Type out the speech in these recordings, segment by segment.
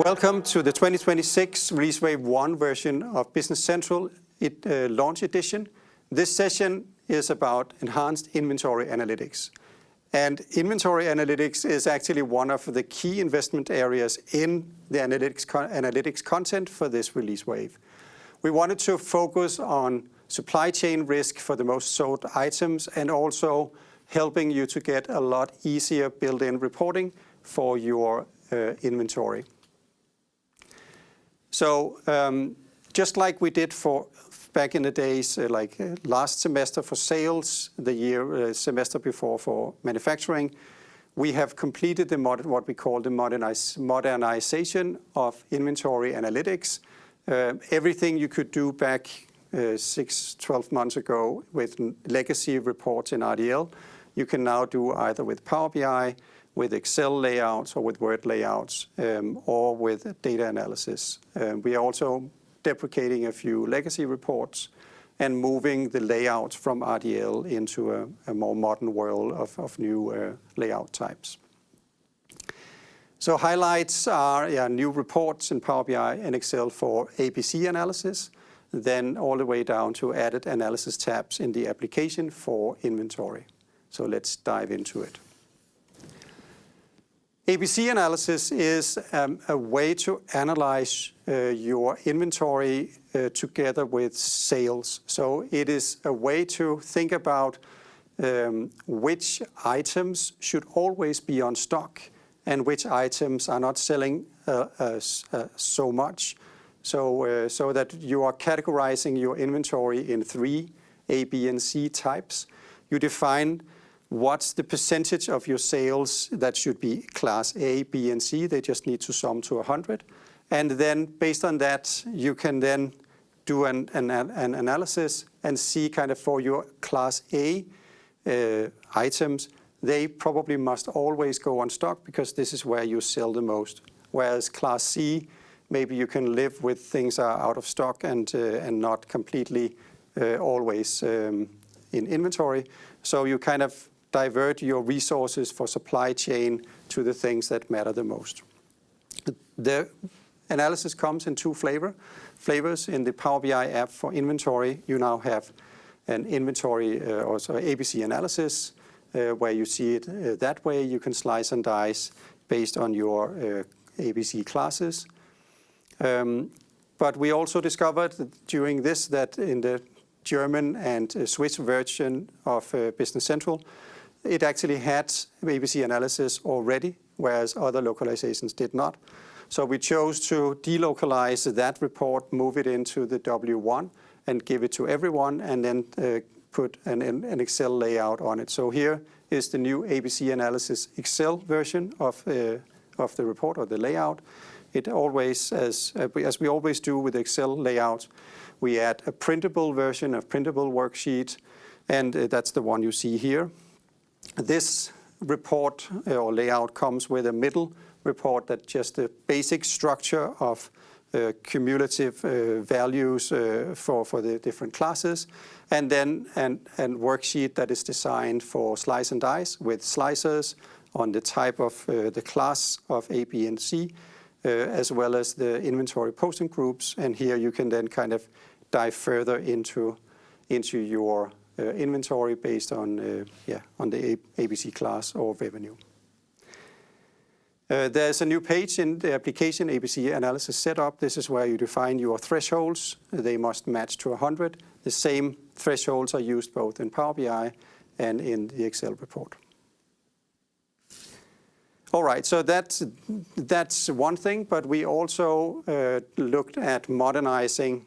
Welcome to the 2026 Release Wave 1 version of Business Central Launch Edition. This session is about enhanced inventory analytics. And inventory analytics is actually one of the key investment areas in the analytics content for this release wave. We wanted to focus on supply chain risk for the most sold items and also helping you to get a lot easier built-in reporting for your inventory. So just like we did for back in the days, last semester for sales, the semester before for manufacturing, we have completed what we call the modernization of inventory analytics. Everything you could do back 6-12 months ago with legacy reports in RDL, you can now do either with Power BI, with Excel layouts, or with Word layouts, or with data analysis. We are also deprecating a few legacy reports and moving the layouts from RDL into a more modern world of new layout types. So highlights are new reports in Power BI and Excel for ABC analysis, then all the way down to added analysis tabs in the application for inventory. So let's dive into it. ABC analysis is a way to analyze your inventory together with sales. So it is a way to think about which items should always be on stock and which items are not selling so much. So that you are categorizing your inventory in 3 A, B, and C types. You define what's the percentage of your sales that should be class A, B, and C. They just need to sum to 100. And then based on that, you can then do an analysis and see kind of for your class A items, they probably must always go on stock because this is where you sell the most. Whereas class C, maybe you can live with things are out of stock and not completely always in inventory. So you kind of divert your resources for supply chain to the things that matter the most. The analysis comes in 2 flavors. In the Power BI app for inventory, you now have an inventory also ABC analysis where you see it that way. You can slice and dice based on your ABC classes. But we also discovered during this that in the German and Swiss version of Business Central, it actually had ABC analysis already, whereas other localizations did not. So we chose to delocalize that report, move it into the W1 and give it to everyone, and then put an Excel layout on it. So here is the new ABC analysis Excel version of the report or the layout. It always, as we always do with Excel layouts, we add a printable version, a printable worksheet, and that's the one you see here. This report or layout comes with a middle report that just the basic structure of cumulative values for the different classes, and then a worksheet that is designed for slice and dice with slicers on the type of the class of A, B, and C, as well as the inventory posting groups. And here you can then kind of dive further into your inventory based on the ABC class or revenue. There's a new page in the application ABC analysis setup. This is where you define your thresholds. They must match to 100. The same thresholds are used both in Power BI and in the Excel report. All right, so that's one thing, but we also looked at modernizing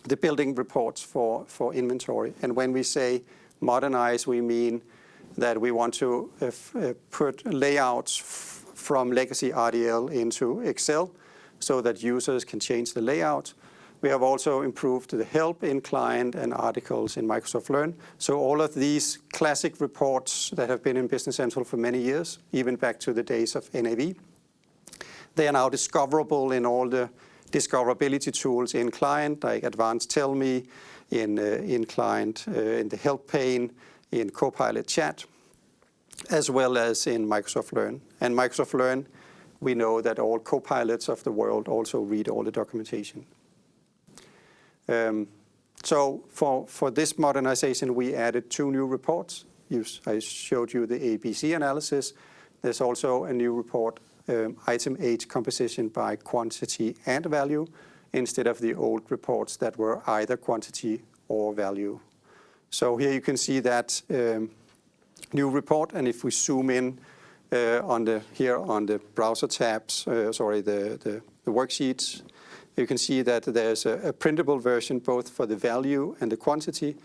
the building reports for inventory. And when we say modernize, we mean that we want to put layouts from legacy RDL into Excel so that users can change the layout. We have also improved the help in client and articles in Microsoft Learn. So all of these classic reports that have been in Business Central for many years, even back to the days of NAV, they are now discoverable in all the discoverability tools in client, like Advanced Tell Me, in client, in the help pane, in Copilot Chat, as well as in Microsoft Learn. And Microsoft Learn we know that all co-pilots of the world also read all the documentation. So for this modernization, we added 2 new reports. I showed you the ABC analysis. There's also a new report, item age composition by quantity and value, instead of the old reports that were either quantity or value. So here you can see that new report, and if we zoom in on the browser tabs, the worksheets, you can see that there's a printable version both for the value and the quantity,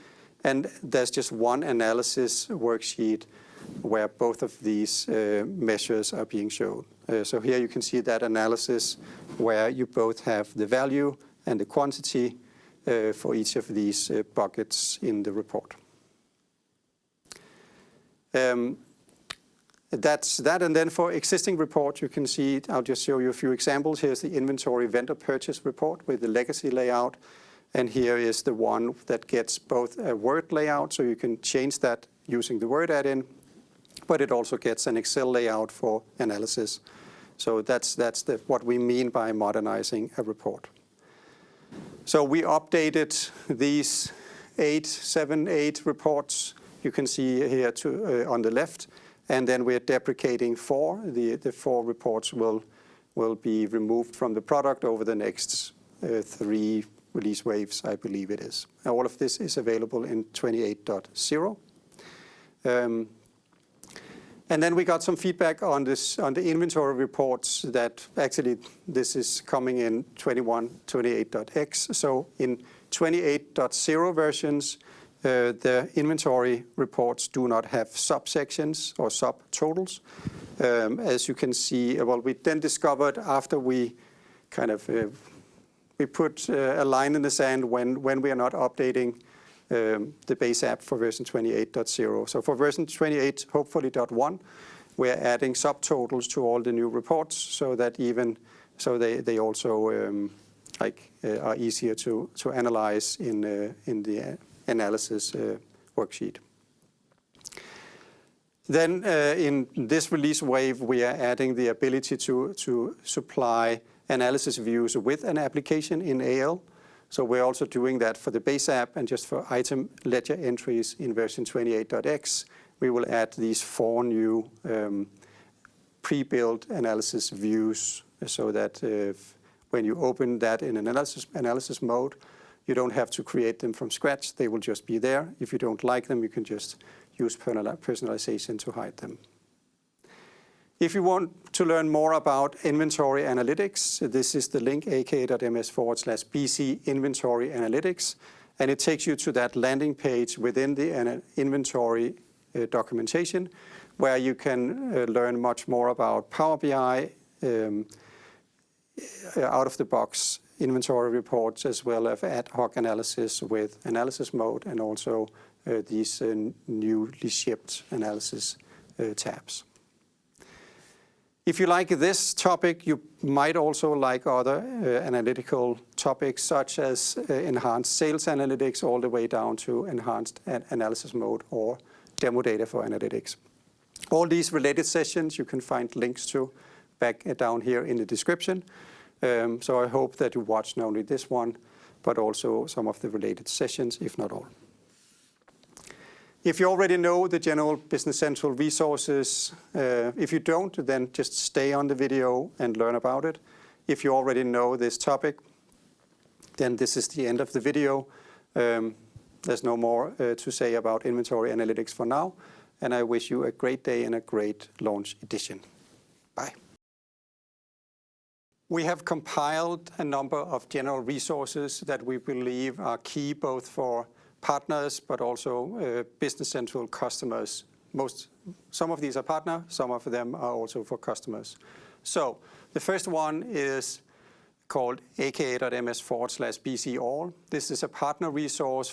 and there's just one analysis worksheet where both of these measures are being shown. So here you can see that analysis where you both have the value and the quantity for each of these buckets in the report. That's that, and then for existing reports, you can see, I'll just show you a few examples. Here's the inventory vendor purchase report with the legacy layout, and here is the one that gets both a Word layout, so you can change that using the Word add-in, but it also gets an Excel layout for analysis. So that's what we mean by modernizing a report. So we updated these 7, 8 reports. You can see here on the left. And then we're deprecating 4. The 4 reports will be removed from the product over the next 3 release waves, I believe it is. And all of this is available in 28.0. And then we got some feedback on the inventory reports that actually this is coming in 28.x. So in 28.0 versions, the inventory reports do not have subsections or subtotals. As you can see, well, we then discovered after we kind of we put a line in the sand when we are not updating the base app for version 28.0. So for version 28, hopefully .1, we're adding subtotals to all the new reports so that they also are easier to analyze in the analysis worksheet. Then in this release wave, we are adding the ability to supply analysis views with an application in AL. So we're also doing that for the base app, and just for item ledger entries in version 28.x, we will add these 4 new pre-built analysis views so that when you open that in an analysis mode, you don't have to create them from scratch. They will just be there. If you don't like them, you can just use personalization to hide them. If you want to learn more about inventory analytics, this is the link, aka.ms/BC inventory analytics, and it takes you to that landing page within the inventory documentation, where you can learn much more about Power BI, out-of-the-box inventory reports, as well as ad hoc analysis with analysis mode, and also these newly shipped analysis tabs. If you like this topic, you might also like other analytical topics, such as enhanced sales analytics, all the way down to enhanced analysis mode or demo data for analytics. All these related sessions you can find links to back down here in the description. So I hope that you watch not only this one, but also some of the related sessions, if not all. If you already know the general Business Central resources, if you don't, then just stay on the video and learn about it. If you already know this topic, then this is the end of the video. There's no more to say about inventory analytics for now, and I wish you a great day and a great launch edition. Bye. We have compiled a number of general resources that we believe are key both for partners, but also Business Central customers. Some of these are partner, some of them are also for customers. So the first one is called aka.ms/BC all. This is a partner resource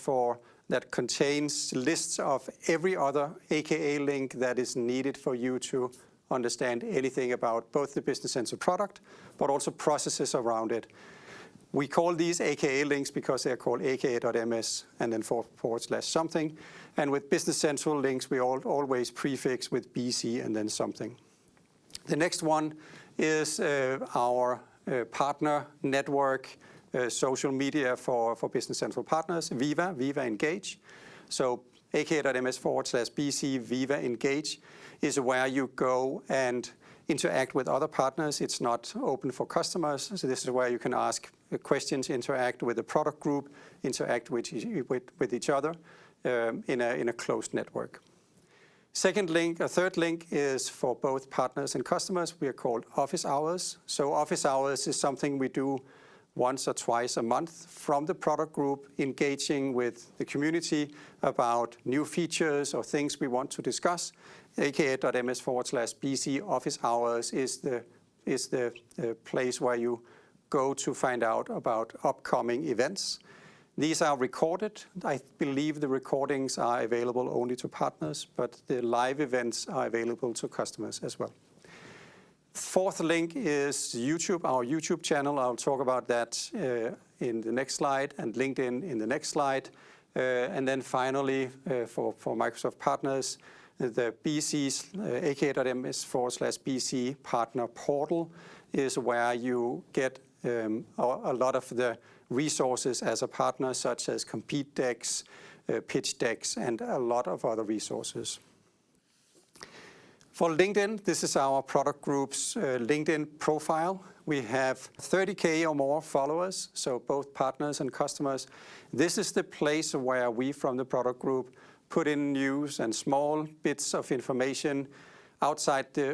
that contains lists of every other AKA link that is needed for you to understand anything about both the Business Central product, but also processes around it. We call these AKA links because they are called aka.ms and then / something. And with Business Central links, we always prefix with BC and then something. The next one is our partner network, social media for Business Central partners, Viva Engage. So aka.ms/BC Viva Engage is where you go and interact with other partners. It's not open for customers, so this is where you can ask questions, interact with the product group, interact with each other in a closed network. Third link is for both partners and customers. We are called office hours. So office hours is something we do once or twice a month from the product group, engaging with the community about new features or things we want to discuss. aka.ms/BC office hours is the place where you go to find out about upcoming events. These are recorded. I believe the recordings are available only to partners, but the live events are available to customers as well. Fourth link is YouTube, our YouTube channel. I'll talk about that in the next slide, and LinkedIn in the next slide. And then finally, for Microsoft partners, the BC's aka.ms/BC partner portal is where you get a lot of the resources as a partner, such as compete decks, pitch decks, and a lot of other resources. For LinkedIn, this is our product group's LinkedIn profile. We have 30K or more followers, so both partners and customers. This is the place where we from the product group put in news and small bits of information outside the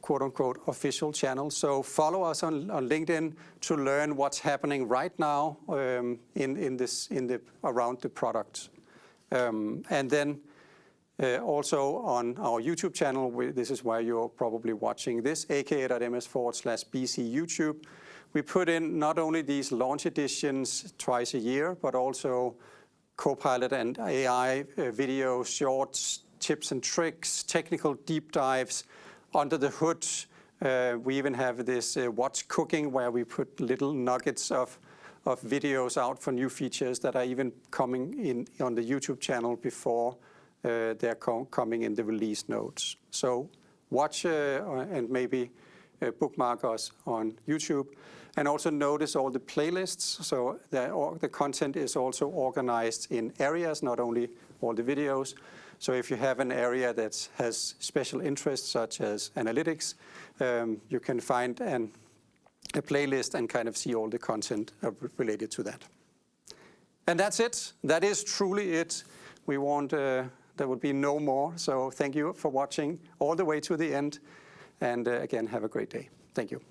quote-unquote official channel. So follow us on LinkedIn to learn what's happening right now around the product. And then also on our YouTube channel, this is where you're probably watching this, aka.ms/BC YouTube. We put in not only these launch editions twice a year, but also Copilot and AI videos, shorts, tips and tricks, technical deep dives, under the hood. We even have this What's Cooking, where we put little nuggets of videos out for new features that are even coming in on the YouTube channel before they're coming in the release notes. So watch and maybe bookmark us on YouTube. And also notice all the playlists. So the content is also organized in areas, not only all the videos. So if you have an area that has special interests, such as analytics, you can find a playlist and kind of see all the content related to that. And that's it. That is truly it. We want, there would be no more. So thank you for watching all the way to the end. And again, have a great day. Thank you.